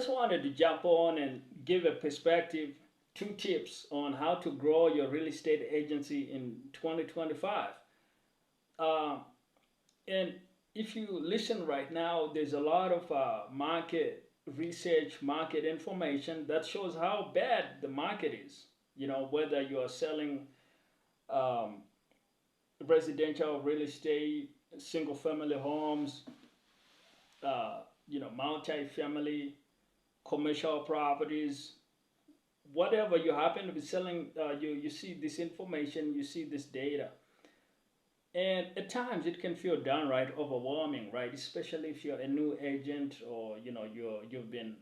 just wanted to jump on and give a perspective, 2 tips on how to grow your real estate agency in 2025. Um, and if you listen right now, there's a lot of market research, market information that shows how bad the market is. Whether you are selling um, residential real estate, single family homes, multi-family, commercial properties, whatever you happen to be selling, you see this information, you see this data. And at times it can feel downright overwhelming, right? Especially if you're a new agent, or you've been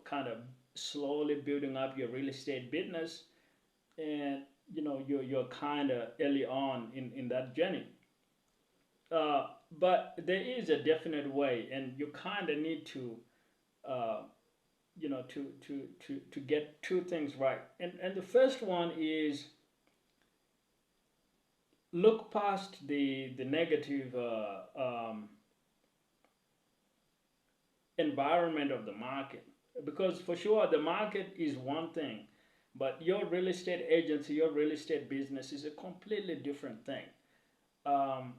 kind of slowly building up your real estate business, and you're kind of early on in that journey. But there is a definite way, and you kind of need to uh, to get 2 things right. And the first one is look past the negative environment of the market, because for sure the market is one thing, but your real estate agency, your real estate business is a completely different thing. um,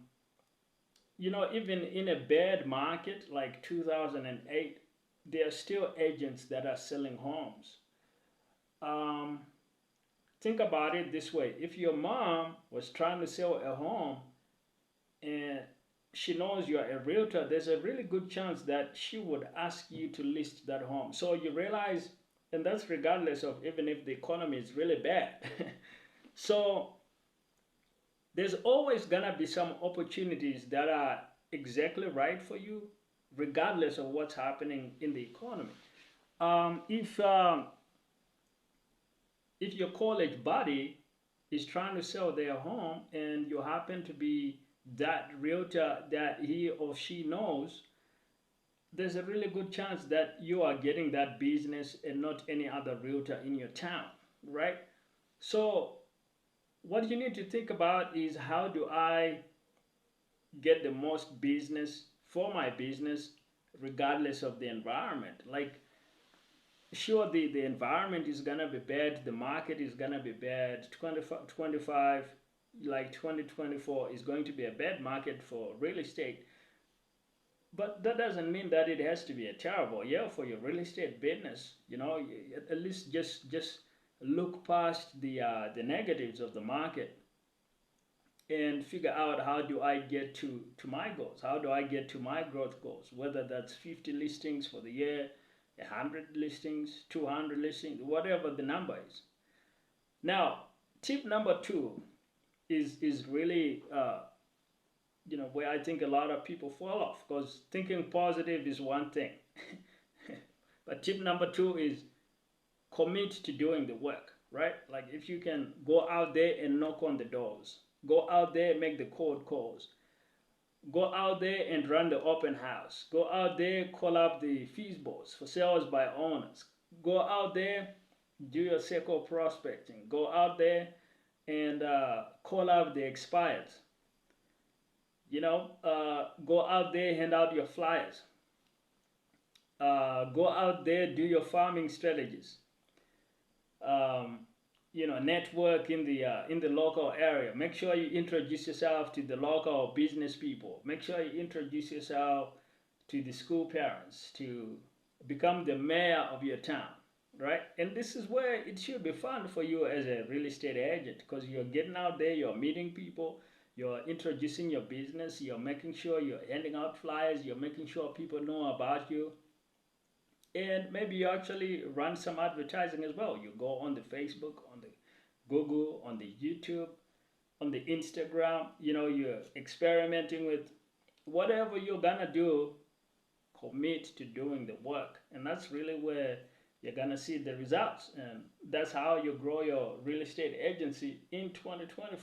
Even in a bad market like 2008, there are still agents that are selling homes. um, think about it this way: if your mom was trying to sell a home and she knows you're a realtor, there's a really good chance that she would ask you to list that home. So you realize, and that's regardless of even if the economy is really bad. So there's always gonna be some opportunities that are exactly right for you, regardless of what's happening in the economy. If your college buddy is trying to sell their home and you happen to be that realtor that he or she knows, there's a really good chance that you are getting that business and not any other realtor in your town, right? So what you need to think about is, how do I get the most business for my business regardless of the environment? Like, sure, the environment is gonna be bad, the market is gonna be bad. 25, like 2024 is going to be a bad market for real estate, but that doesn't mean that it has to be a terrible year for your real estate business. At least just look past the negatives of the market and figure out, how do I get to my goals? How do I get to my growth goals? Whether that's 50 listings for the year, 100 listings, 200 listings, whatever the number is. Now, tip number 2 is really where I think a lot of people fall off, because thinking positive is one thing. But tip number 2 is commit to doing the work, right? Like, if you can go out there and knock on the doors, go out there and make the cold calls, go out there and run the open house, go out there, call up the fees boards for sales by owners, go out there, do your circle prospecting, go out there and call up the expires, go out there, hand out your flyers, go out there, do your farming strategies, um, network in the local area. Make sure you introduce yourself to the local business people. Make sure you introduce yourself to the school parents, to become the mayor of your town, right? And this is where it should be fun for you as a real estate agent, because you're getting out there, you're meeting people, you're introducing your business, you're making sure you're handing out flyers, you're making sure people know about you. And maybe you actually run some advertising as well. You go on the Facebook, on the Google, on the YouTube, on the Instagram. You're experimenting with whatever you're gonna do. Commit to doing the work, and that's really where you're gonna see the results. And that's how you grow your real estate agency in 2025.